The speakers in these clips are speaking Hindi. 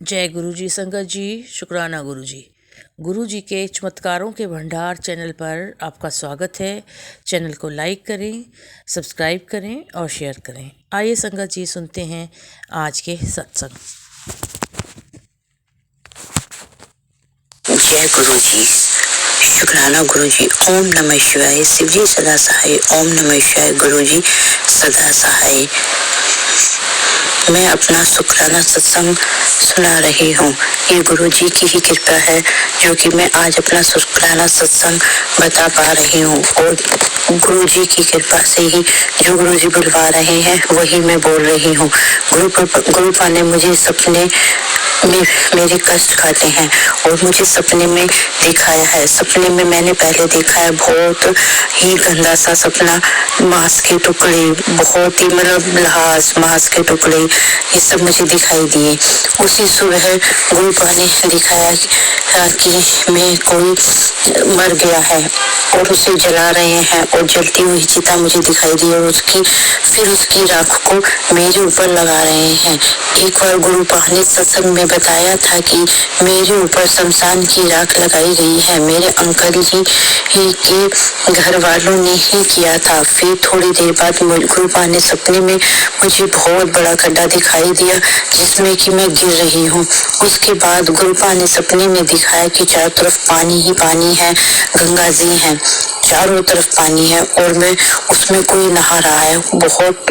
जय गुरु जी संगत जी, शुक्राना गुरु जी। गुरु जी के चमत्कारों के भंडार चैनल पर आपका स्वागत है। चैनल को लाइक करें, सब्सक्राइब करें और शेयर करें। आइए संगत जी सुनते हैं आज के सत्संग। जय गुरु जी, शुक्राना गुरु जी। ओम नमः शिवाय। शिव जी सदा सहाय। ओम नमः शिवाय। गुरु जी सदा सहाय। मैं अपना शुक्राना सत्संग सुना रही हूँ। ये गुरु जी की ही कृपा है जो कि मैं आज अपना शुक्राना सत्संग बता पा रही हूँ, और गुरु जी की कृपा से ही जो गुरु जी बुलवा रहे हैं वही मैं बोल रही हूँ। गुरुपा ने मुझे सपने में मेरे कष्ट काटे हैं और मुझे सपने में दिखाया है। सपने में मैंने पहले देखा है बहुत ही गंदा सा सपना, मांस के टुकड़े, बहुत ही लाश, मांस के टुकड़े, ये सब मुझे दिखाई दिए। उसी सुबह गुरुपा ने दिखाया कि मैं कोई मर गया है और उसे जला रहे हैं, और जलती हुई चिता मुझे दिखाई दी और फिर उसकी राख को मेरे ऊपर लगा रहे हैं। एक बार गुरुपा ने सत्संग में बताया था कि मेरे ऊपर शमशान की राख लगाई गई है। मेरे अंकल जी के घर वालों ने ही किया था। फिर थोड़ी देर बाद गुरुपा ने सपने में मुझे बहुत बड़ा खड्डा दिखाई दिया जिसमें कि मैं गिर रही हूँ। उसके बाद गुरुपा ने सपने में दिखाया कि चारों तरफ पानी ही पानी है, गंगा जी है, चारों तरफ पानी है और मैं उसमें कोई नहा रहा है, बहुत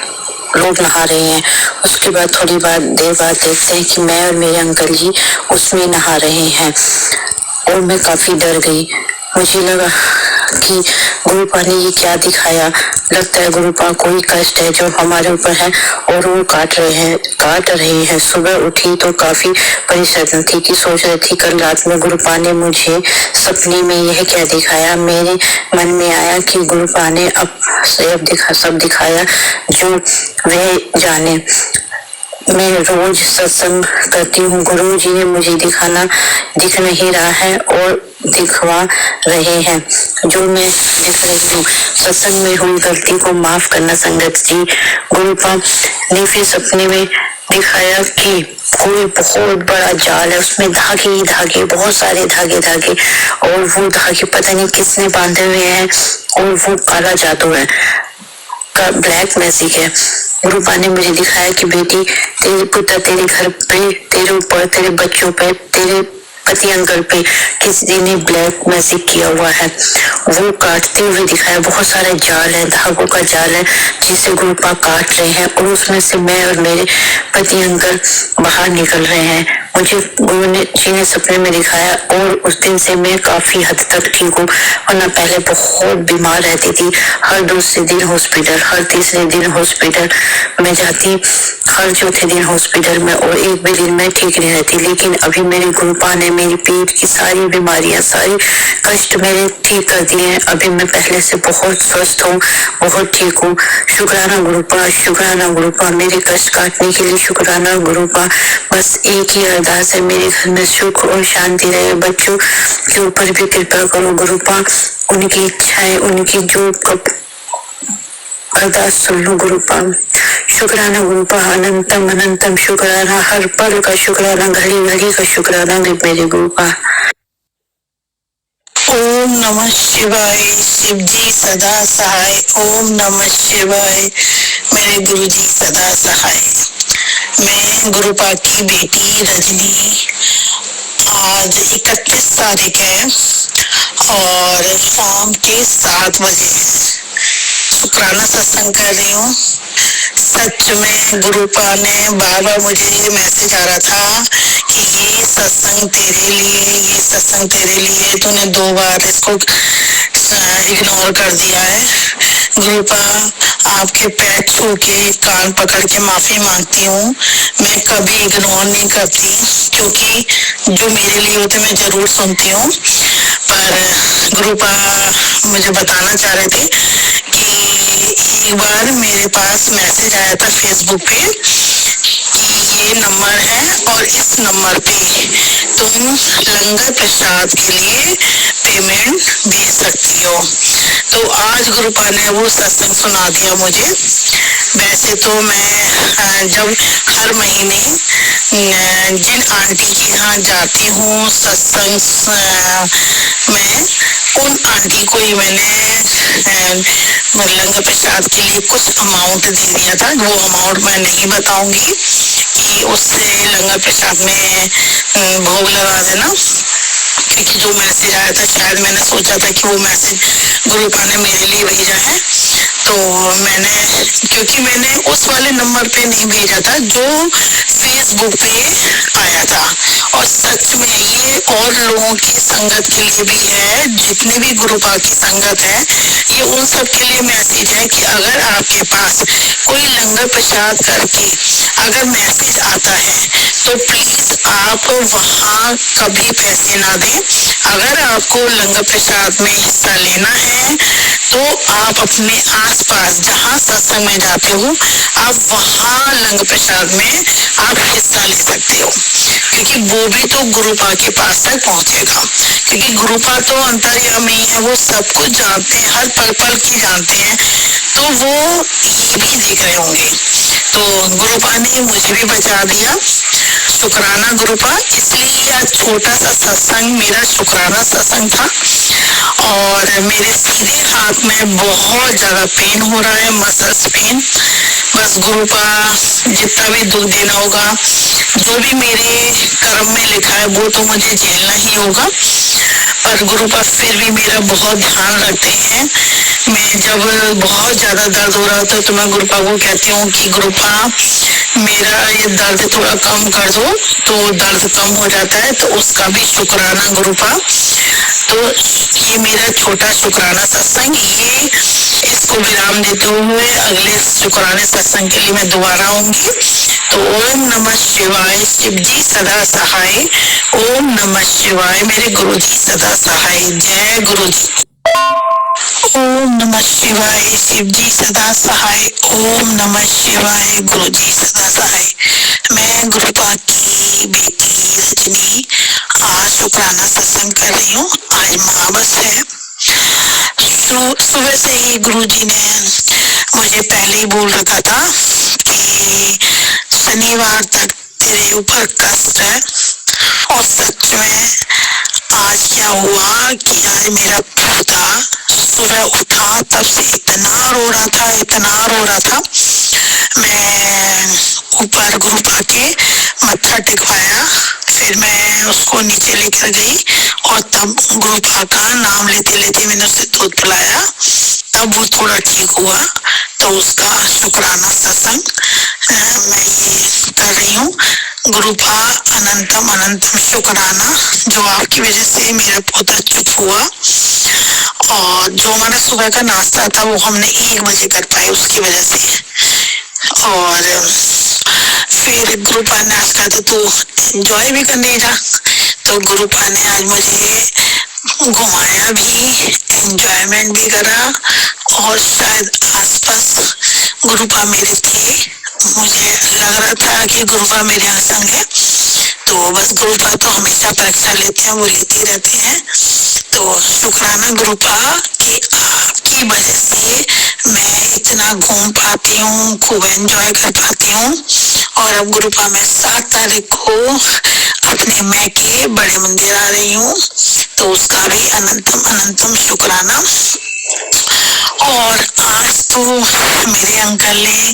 लोग नहा रहे हैं। उसके बाद थोड़ी देर बाद देखते हैं कि मैं और मेरे अंकल जी उसमें नहा रहे हैं और मैं काफी डर गई। मुझे लगा कि गुरुपा ने ये क्या दिखाया। लगता है गुरुपा कोई कष्ट है जो हमारे ऊपर है और वो काट रहे हैं। सुबह उठी तो काफी परेशान थी कि सोच रही थी कल रात में गुरुपा ने मुझे सपने में यह क्या दिखाया। मेरे मन में आया कि गुरुपा ने अब सब दिखाया जो वह जाने। मैं रोज सत्संग करती हूँ, गुरु जी ने मुझे दिख नहीं रहा है और दिखवा रहे हैं जो मैं दिख रही हूँ। सत्संग में हुई गलती को माफ करना संगत जी। गुरुपा ने फिर सपने में दिखाया कि कोई बहुत बड़ा जाल है, उसमें धागे ही धागे, बहुत सारे धागे, और वो धागे पता नहीं किसने बांधे हुए हैं और वो काला जादू है, का ब्लैक मैजिक है। गुरुपा ने मुझे दिखाया कि बेटी, तेरे पुत्र तेरे घर पे, तेरे ऊपर, तेरे बच्चों पे, तेरे पति अंकल पे किसी ने ब्लैक मैजिक किया हुआ है। वो काटते हुए दिखाया, बहुत सारे जाल है, धागों का जाल है जिसे गुरुपा काट रहे हैं और उसमें से मैं और मेरे पति अंकल बाहर निकल रहे हैं। मुझे गुरु जी ने सपने में दिखाया और उस दिन से मैं काफी हद तक ठीक हूँ, वरना पहले बहुत बीमार रहती थी। हर दूसरे दिन हॉस्पिटल, हर तीसरे दिन हॉस्पिटल में जाती, हर चौथे दिन हॉस्पिटल में, और एक भी दिन में ठीक नहीं रहती। लेकिन अभी मेरे गुरुपा ने मेरी पेट की सारी बीमारियां, सारी कष्ट मेरे ठीक कर दिए हैं। अभी मैं पहले से बहुत स्वस्थ हूँ, बहुत ठीक हूँ। शुक्राना गुरुपा, शुक्राना गुरुपा, मेरे कष्ट काटने के लिए शुक्राना गुरुपा। बस एक ही अरदास है, मेरे घर में सुख और शांति रहे। बच्चों के ऊपर भी कृपा करो गुरुपा, उनकी इच्छाएं, उनकी जो अरदास सुन लो गुरुपा। शुक्राना गुरुपा, अनंतम अनंतम शुक्राना, हर पल का शुक्राना, घड़ी घड़ी का शुक्राना मेरे गुरुपा। ओम नमः शिवाय। शिव जी सदा सहाय। ओम नमः शिवाय। मेरे गुरु जी सदा सहाय। मैं गुरुपा की बेटी रजनी, आज 31 तारीख है और शाम के 7 बजे शुक्राना सत्संग कर रही हूँ। सच में गुरुपा ने बार बार मुझे मैसेज आ रहा था कि ये सत्संग तेरे लिए, ये सत्संग तेरे लिए। तूने 2 बार इसको इग्नोर कर दिया है। गुरुपा, आपके पैर छू के, कान पकड़ के माफी मांगती हूँ। मैं कभी इग्नोर नहीं करती, क्योंकि जो मेरे लिए होते मैं जरूर सुनती हूँ। पर गुरुपा मुझे बताना चाह रहे थे कि एक बार मेरे पास मैसेज आया था फेसबुक पे कि ये नंबर है और इस नंबर पे तुम लंगर प्रसाद के लिए पेमेंट भेज सकती हो। तो आज गुरुपा ने वो सत्संग सुना दिया मुझे। वैसे तो मैं जब हर महीने जिन आंटी के यहाँ जाती हूँ सत्संग में, उन आंटी को ही मैंने लंगर प्रसाद के लिए कुछ अमाउंट दे दिया था। वो अमाउंट मैं नहीं बताऊंगी कि उससे लंगर प्रसाद में भोग लगा देना, क्योंकि जो मैसेज आया था शायद मैंने सोचा था कि वो मैसेज गुरुपा ने मेरे लिए भेजा है, तो क्योंकि मैंने उस वाले नंबर पे नहीं भेजा था जो फेसबुक पे आया था। और सच में ये और लोगों की संगत के लिए भी है, जितने भी गुरुपा की संगत है, ये उन सब के लिए मैसेज है कि अगर आपके पास कोई लंगर प्रसाद करके अगर मैसेज आता है तो प्लीज आप वहाँ कभी पैसे ना दें। अगर आपको लंगर प्रसाद में हिस्सा लेना है तो आप अपने आसपास जहाँ सत्संग में जाते हो, आप वहाँ लंगर प्रसाद में आप हिस्सा ले सकते हो, क्योंकि वो भी तो गुरुपा के पास तक पहुंचेगा। क्योंकि गुरुपा तो अंतर्यामी है, वो सब कुछ जानते हैं, हर पल पल की जानते हैं, तो वो ये भी देख रहे होंगे। तो गुरुपा ने मुझे भी बचा दिया, शुक्राना गुरुपा। इसलिए आज छोटा सा सत्संग मेरा शुक्राना सत्संग था। और मेरे सीधे हाथ में बहुत ज्यादा पेन हो रहा है, मसल्स पेन। बस गुरुपा जितना भी दुख देना होगा, जो भी मेरे कर्म में लिखा है वो तो मुझे झेलना ही होगा, पर गुरुपा फिर भी मेरा बहुत ध्यान रखते हैं। मैं जब बहुत ज्यादा दर्द हो रहा था तो मैं गुरुपा को कहती हूँ कि गुरुपा मेरा ये दर्द थोड़ा कम कर दो, तो दर्द कम हो जाता है। तो उसका भी शुक्राना गुरुपा। तो ये मेरा छोटा शुक्राना सत्संग, ये इसको विराम देते हुए अगले शुक्राने सत्संग के लिए मैं दोबारा आऊंगी। तो ओम नमः शिवाय, शिव जी सदा सहाय। ओम नमः शिवाय, मेरे गुरु जी सदा सहाय। जय गुरु जी। ओम नमः शिवाय, शिव जी सदा सहाय। ओम नमः शिवाय, गुरु जी सदा सहाय। मैं गुरुपा की बेटी रजनी आज शुक्राना सत्संग कर रही हूँ। आज महावस है। सुबह से ही गुरुजी ने मुझे पहले ही बोल रखा था कि शनिवार तक तेरे ऊपर कष्ट है। और सच में आज क्या हुआ कि आज मेरा पोता सुबह उठा तब से इतना रो रहा था, इतना रो रहा था। मैं ऊपर गुरुपा के मत्था टिकवाया, फिर मैं उसको नीचे लेकर गई और तब गुरुपा का नाम लेते लेते मैंने उसे दूध पिलाया, तब वो थोड़ा ठीक हुआ। तो उसका शुक्राना सत्संग मैं ये कर रही हूँ। गुरुपा अनंतम अनंतम शुक्राना, जो आपकी वजह से मेरा पोता चुप हुआ। और जो हमारा सुबह का नाश्ता था वो हमने 1 बजे कर पाए उसकी वजह से। और फिर गुरुपा ने आज कहा था तू एंजॉय भी करने जा, तो गुरुपा ने आज मुझे घुमाया भी, एंजॉयमेंट भी करा। और शायद आसपास गुरुपा मेरे थे, मुझे लग रहा था कि गुरुपा मेरे यहाँ संग है। तो बस गुरुपा तो हमेशा परीक्षा लेते हैं, वो लेते रहते हैं। तो शुक्राना गुरुपा कि आपकी वजह से मैं इतना घूम पाती हूँ, खूब एंजॉय कर पाती हूँ। और अब गुरुपा मैं 7 तारीख को अपने मैके बड़े मंदिर आ रही हूँ, तो उसका भी अनंतम अनंतम शुक्राना। और आज तो मेरे अंकल ने,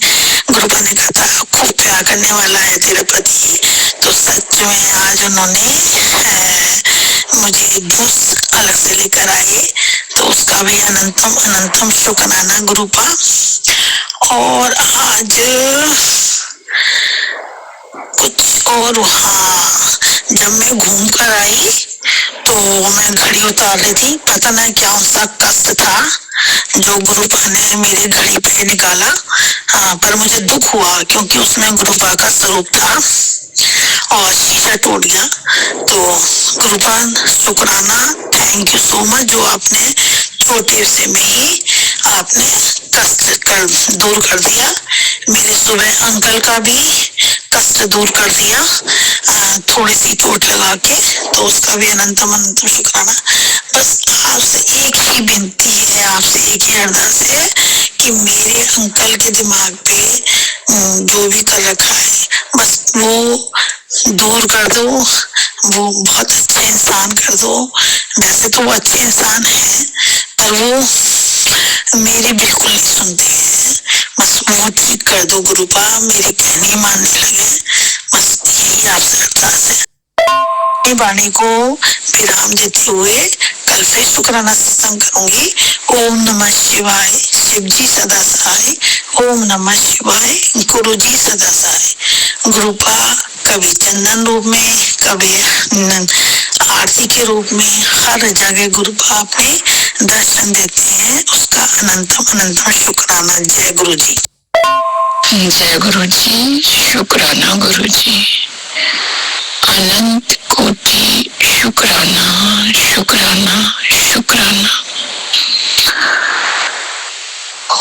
गुरुपा ने कहा था खूब प्यार करने वाला है तेरे प्रति, तो सच में आज उन्होंने मुझे जूस अलग से लेकर आए, तो उसका भी अनंतम अनंतम शुक्राना गुरुपा। और आज कुछ और, हाँ, जब मैं घूम कर आई तो मैं घड़ी उतार रही थी, पता नहीं क्या उसका कष्ट था जो गुरुपा ने मेरी घड़ी पे निकाला। पर मुझे दुख हुआ क्योंकि उसमें गुरुपा का स्वरूप था और शीशा टूट गया। तो गुरुपा शुक्राना, थैंक यू सो मच, जो आपने छोटे से में ही आपने कष्ट दूर कर दिया। मेरे सुबह अंकल का भी कष्ट दूर कर दिया, थोड़ी सी चोट लगा के, तो उसका भी अनंतम अनंतम शुक्राना। बस आपसे एक ही विनती है, आपसे एक ही अरदास है कि मेरे अंकल के दिमाग पे जो भी कर रखा है, बस वो दूर कर दो, वो बहुत अच्छे इंसान कर दो। वैसे तो वो अच्छे इंसान है, पर वो मेरी बिल्कुल नहीं सुनते हैं। बस वो ठीक कर दो गुरुपा, मेरी कहनी मानने लगे। बस यही आपसे अरदास है। वाणी को विराम देते हुए कल फिर शुक्राना सत्संग करूंगी। ओम नमः शिवाय, शिव जी सदा सहाय। ओम नमः शिवाय, गुरु जी सदा सहाय। गुरुपा कभी चंदन रूप में, कभी आरती के रूप में, हर जगह गुरुपा अपने दर्शन देते हैं। उसका अनंतम अनंतम शुक्राना। जय गुरु जी। जय गुरु जी। शुक्राना गुरु जी। अनंत कोटि शुक्राना, शुक्राना, शुक्राना।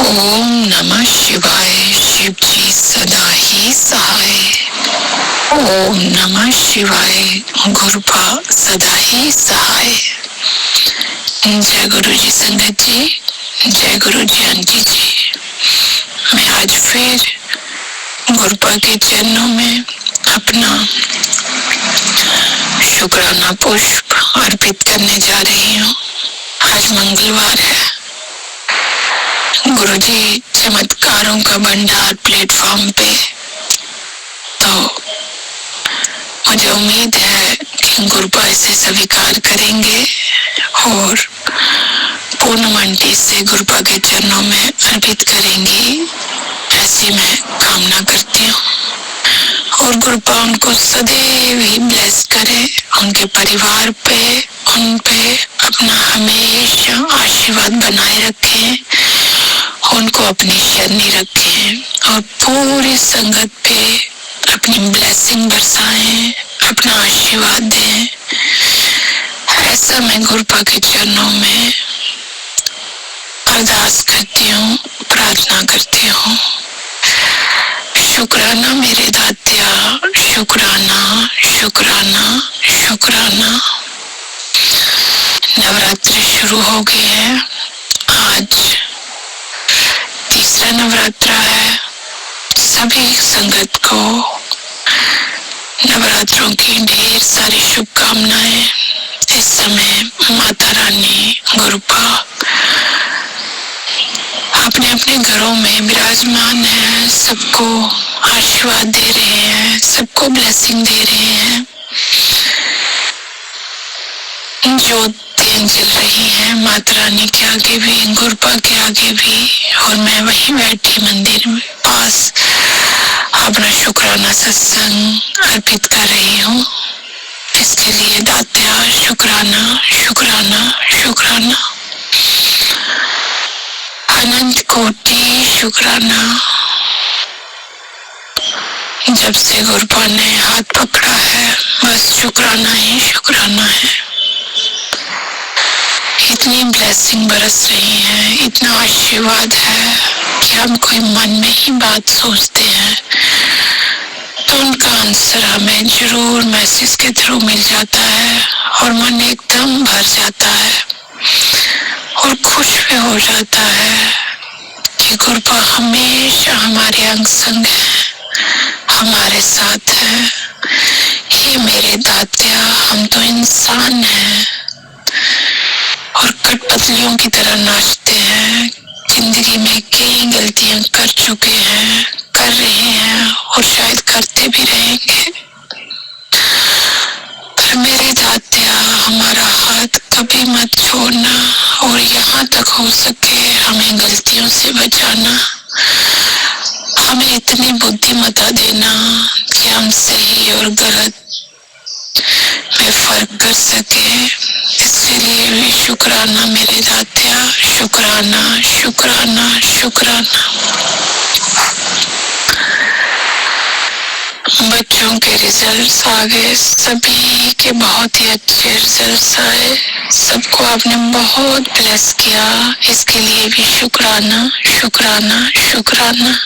ओम नमः शिवाय, शिव जी सदा ही सहाय। ओम नमः शिवाय, गुरुपा सदा ही सहाय। जय गुरु जी संगत जी, जय गुरु जी आंटी जी। मैं आज फिर गुरुपा के चरणों में अपना शुक्राना पुष्प अर्पित करने जा रही हूँ। आज मंगलवार है। गुरुजी चमत्कारों का भंडार प्लेटफॉर्म पे, तो मुझे उम्मीद है कि गुरुपा इसे स्वीकार करेंगे और पूर्णम आंटी से गुरुपा के चरणों में अर्पित करेंगी, ऐसी मैं कामना करती हूँ। और गुरुपा उनको सदैव ही ब्लेस करे, उनके परिवार पे, उन पे अपना हमेशा आशीर्वाद बनाए रखे, उनको अपनी शरणी रखे और पूरी संगत पे अपनी ब्लेसिंग बरसाएं, अपना आशीर्वाद दें। ऐसा मैं गुरुपा के चरणों में अरदास करती हूँ, प्रार्थना करती हूँ। शुक्राना मेरे दात्या, शुक्राना, शुक्राना, शुक्राना। नवरात्रि शुरू हो गई है। आज तीसरा नवरात्रा है। सभी संगत को नवरात्रों की ढेर सारी शुभकामनाएं। इस समय माता रानी गुरुपा अपने अपने घरों में विराजमान है, सबको आशीर्वाद दे रहे हैं, सबको ब्लेसिंग दे रहे हैं। ज्योतियां जल रही हैं माता रानी के आगे भी, गुरुपा के आगे भी, और मैं वहीं बैठी मंदिर में पास अपना शुक्राना सत्संग अर्पित कर रही हूँ। इसके लिए दात्या शुक्राना, शुक्राना, शुक्राना। अनंत कोटि शुक्राना। जब से गुरुपा ने हाथ पकड़ा है, बस शुक्राना ही शुक्राना है। इतनी ब्लेसिंग बरस रही है, इतना आशीर्वाद है कि हम कोई मन में ही बात सोचते हैं तो उनका आंसर हमें जरूर मैसेज के थ्रू मिल जाता है और मन एकदम भर जाता है और खुश भी हो जाता है कि गुरुपा हमेशा हमारे अंग संग है, हमारे साथ है। ये मेरे दात्या, हम तो इंसान हैं और कठपुतलियों की तरह नाचते हैं। जिंदगी में कई गलतियां कर चुके हैं, कर रहे हैं और शायद करते भी रहेंगे, पर मेरे दात्या हमारा हाथ कभी मत छोड़ना और यहाँ तक हो सके हमें गलतियों से बचाना। हमें इतनी बुद्धिमता देना कि हम सही और गलत में फर्क कर सके। इसके लिए भी शुक्राना मेरे दात्या, शुक्राना, शुक्राना, शुक्राना। बच्चों के रिजल्ट्स आ गए, सभी के बहुत ही अच्छे रिजल्ट्स आए, सबको आपने बहुत ब्लेस किया। इसके लिए भी शुक्राना, शुक्राना, शुक्राना।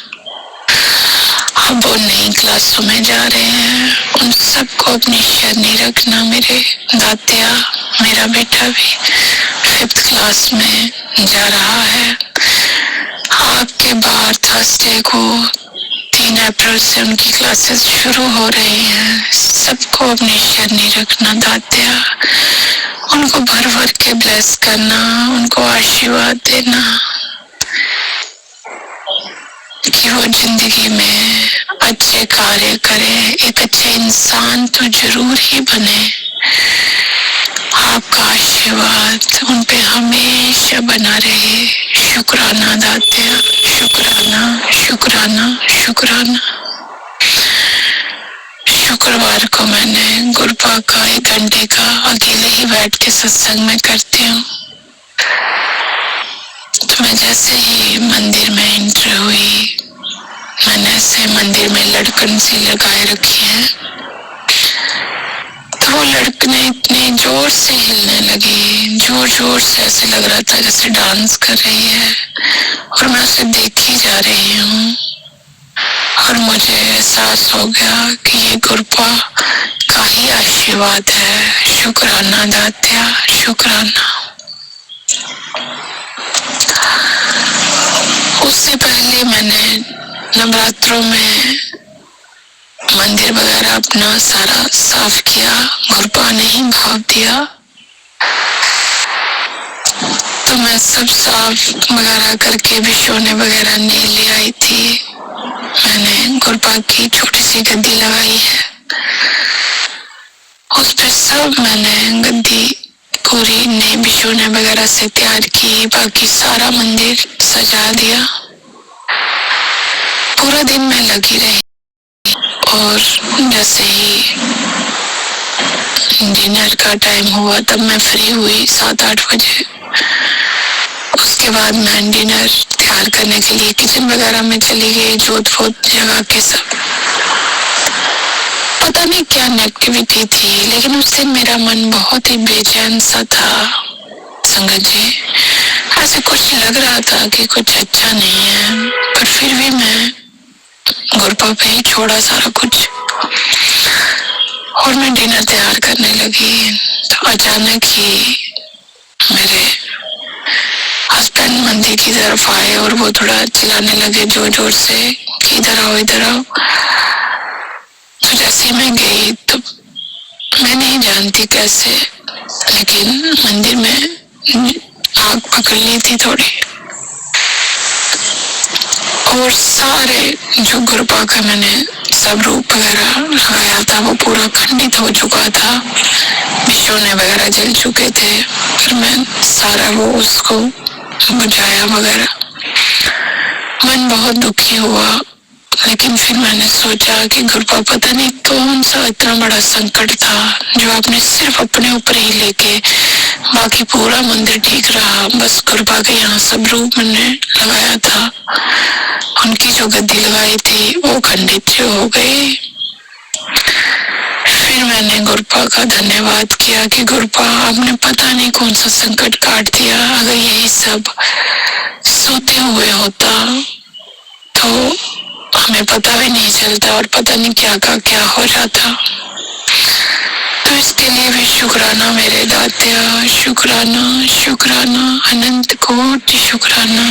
अब वो नई क्लासों में जा रहे हैं, उन सबको अपनी शरणी रखना मेरे दात्या। मेरा बेटा भी 5th क्लास में जा रहा है। आपके बार थर्सडे को 3 अप्रैल से उनकी क्लासेस शुरू हो रही हैं। सबको अपनी शरणी रखना दात्या, उनको भर भर के ब्लेस करना, उनको आशीर्वाद देना कि वो जिंदगी में अच्छे कार्य करें, एक अच्छे इंसान तो जरूर ही बने। आपका आशीर्वाद उन पे हमेशा बना रहे। शुक्राना दात्या, शुक्राना शुक्राना शुक्राना। शुक्रवार को मैंने गुरुपा का 1 घंटे का अकेले ही बैठ के सत्संग में करती हूँ। तो मैं जैसे ही मंदिर में एंटर हुई, मैंने ऐसे मंदिर में लड़कन सी लगाए रखी है, तो वो लड़कने इतने जोर से हिलने लगी, जोर जोर से, ऐसे लग रहा था जैसे डांस कर रही है, और मैं उसे देखी जा रही हूँ। और मुझे एहसास हो गया कि ये गुरुपा का ही आशीर्वाद है। शुक्राना दात्या, शुक्राना। उससे पहले मैंने नवरात्रों में मंदिर वगैरह अपना सारा साफ किया, गुरुपा ने ही भाव दिया, तो मैं सब साफ वगैरह करके बिछोने वगैरह नहीं ले आई थी। मैंने गुरुपा की छोटी सी गद्दी लगाई है, उस पे सब मैंने गद्दी पूरी नई बिछोने वगैरह से तैयार की। बाकी सारा मंदिर सजा दिया। पूरा दिन मैं लगी रही, और जैसे ही डिनर का टाइम हुआ तब मैं फ्री हुई 7-8 बजे। उसके बाद मैं डिनर तैयार करने के लिए किचन वगैरह में चली गई, जोत वोत जगा के सब। पता नहीं क्या नेगेटिविटी थी, लेकिन उस दिन मेरा मन बहुत ही बेचैन सा था संगत जी। ऐसे कुछ लग रहा था कि कुछ अच्छा नहीं है, पर फिर भी मैं गुरुपा पे ही छोड़ा सारा कुछ, और मैं डिनर तैयार करने लगी। तो अचानक ही मेरे हस्बैंड मंदिर की तरफ आए और वो थोड़ा चिल्लाने लगे जोर जोर से कि इधर आओ, इधर आओ। तो जैसे मैं गई तो मैं नहीं जानती कैसे, लेकिन मंदिर में आग पकड़ ली थी थोड़ी, और सारे जो गुरुपा का मैंने सब रूप वगैरह लगाया था वो पूरा खंडित हो चुका था, बिछोने वगैरह जल चुके थे। फिर मैं सारा वो उसको बुझाया वगैरह। मन बहुत दुखी हुआ, लेकिन फिर मैंने सोचा कि गुरुपा पता नहीं कौन सा इतना बड़ा संकट था जो आपने सिर्फ अपने ऊपर ही लेके, बाकी पूरा मंदिर ठीक रहा। बस गुरुपा के यहाँ सब रूप मैंने लगाया था, उनकी जो गद्दी लगाई थी वो खंडित जो हो गई। फिर मैंने गुरुपा का धन्यवाद किया कि गुरुपा आपने पता नहीं कौन सा संकट काट दिया। अगर यही सब सोते हुए होता तो हमें पता भी नहीं चलता, और पता नहीं क्या का क्या हो जाता। तो इसके लिए भी शुक्राना मेरे दात्या, शुक्राना शुक्राना, अनंत कोटि शुक्राना।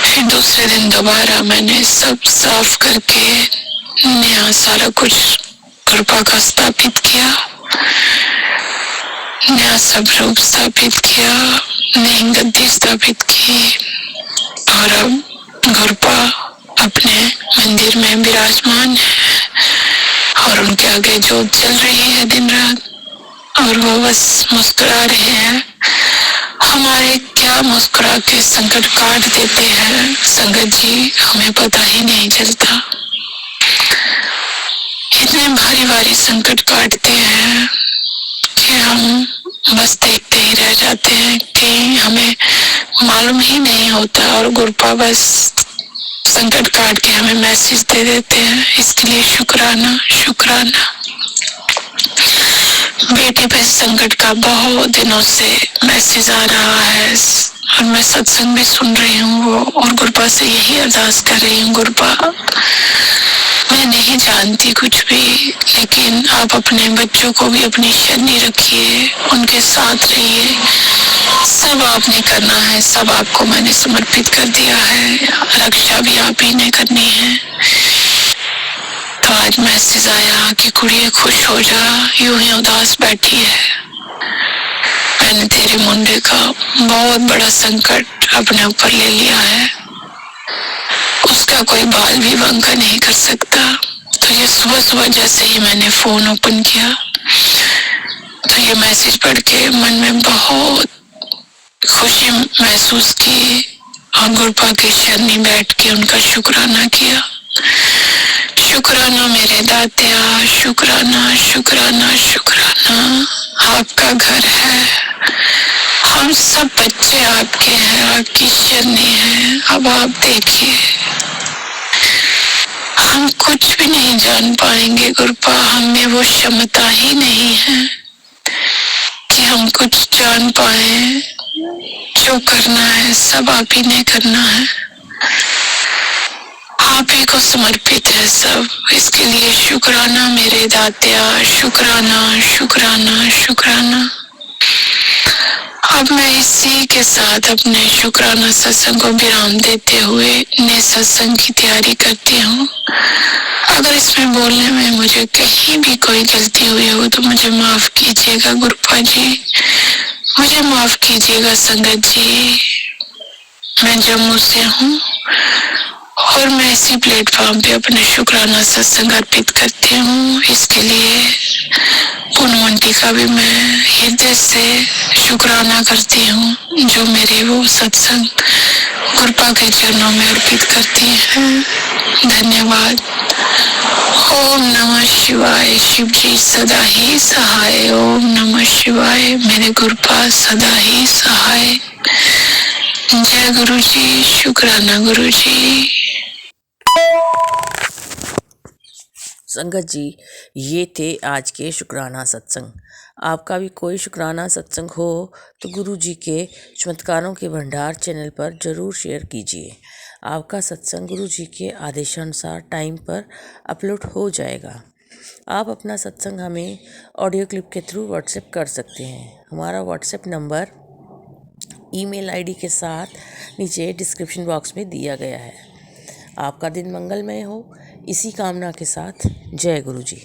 फिर दूसरे दिन दोबारा मैंने सब साफ करके नया सारा कुछ गुरुपा का स्थापित किया, नया सब रूप स्थापित किया, नई गद्दी स्थापित की, और अब गुरुपा अपने मंदिर में विराजमान है, और उनके आगे जोत चल रही है दिन रात, और वो बस मुस्कुरा रहे हैं। हमारे क्या मुस्कुरा के संकट काट देते हैं संगत जी, हमें पता ही नहीं चलता। इतने भारी भारी संकट काटते हैं कि हम बस देखते ही रह जाते हैं, कि हमें मालूम ही नहीं होता, और गुरुपा बस संकट काट के हमें मैसेज दे देते हैं। इसके लिए शुक्राना शुक्राना। बेटे पे संकट का बहुत दिनों से मैसेज आ रहा है, और मैं सत्संग भी सुन रही हूँ वो, और गुरुपा से यही अरदास कर रही हूँ, गुरुपा मैं नहीं जानती कुछ भी, लेकिन आप अपने बच्चों को भी अपनी शरणी रखिए, उनके साथ रहिए। सब आपने करना है, सब आपको मैंने समर्पित कर दिया है, रक्षा भी आप ही ने करनी है। तो आज मैसेज आया कि कुड़िए खुश हो जा, यूं ही उदास बैठी है। मैंने तेरे मुंडे का बहुत बड़ा संकट अपने ऊपर ले लिया है, उसका कोई बाल भी बंका नहीं कर सकता। तो ये सुबह सुबह जैसे ही मैंने फोन ओपन किया तो ये मैसेज पढ़ के मन में बहुत खुशी महसूस की और गुरुपा के शरणी बैठ के उनका शुक्राना किया। शुक्राना मेरे दात्या, शुक्राना शुक्राना शुक्राना। आपका घर है, हम सब बच्चे आपके हैं, आपकी शरणी है। अब आप देखिए, हम कुछ भी नहीं जान पाएंगे गुरुपा, हमें वो क्षमता ही नहीं है कि हम कुछ जान पाए। जो करना है सब आप ही ने करना है, आप ही को समर्पित है सब। इसके लिए शुक्राना मेरे दात्या, शुक्राना शुक्राना शुक्राना। अब मैं इसी के साथ अपने शुक्राना सत्संग को विराम देते हुए नए सत्संग की तैयारी करती हूँ। अगर इसमें बोलने में मुझे कहीं भी कोई गलती हुई हो तो मुझे माफ कीजिएगा गुरुपा जी, मुझे माफ कीजिएगा संगत जी। मैं जम्मू से हूँ और मैं इसी प्लेटफॉर्म पे अपने शुक्राना सत्संग अर्पित करती हूँ। इसके लिए पूनमंटी का भी मैं हृदय से शुक्राना करती हूँ जो मेरे वो सत्संग गुरुपा के चरणों में अर्पित करती है। धन्यवाद। ओम नमः शिवाय। शिव जी सदा ही सहाय। ओम नमः शिवाय। मेरे गुरुपा सदा ही सहाय। जय गुरु जी। शुक्राना गुरु जी। संगत जी, ये थे आज के शुक्राना सत्संग। आपका भी कोई शुक्राना सत्संग हो तो गुरु जी के चमत्कारों के भंडार चैनल पर ज़रूर शेयर कीजिए। आपका सत्संग गुरु जी के आदेशानुसार टाइम पर अपलोड हो जाएगा। आप अपना सत्संग हमें ऑडियो क्लिप के थ्रू व्हाट्सएप कर सकते हैं। हमारा व्हाट्सएप नंबर ईमेल आईडी के साथ नीचे डिस्क्रिप्शन बॉक्स में दिया गया है। आपका दिन मंगलमय हो, इसी कामना के साथ जय गुरु जी।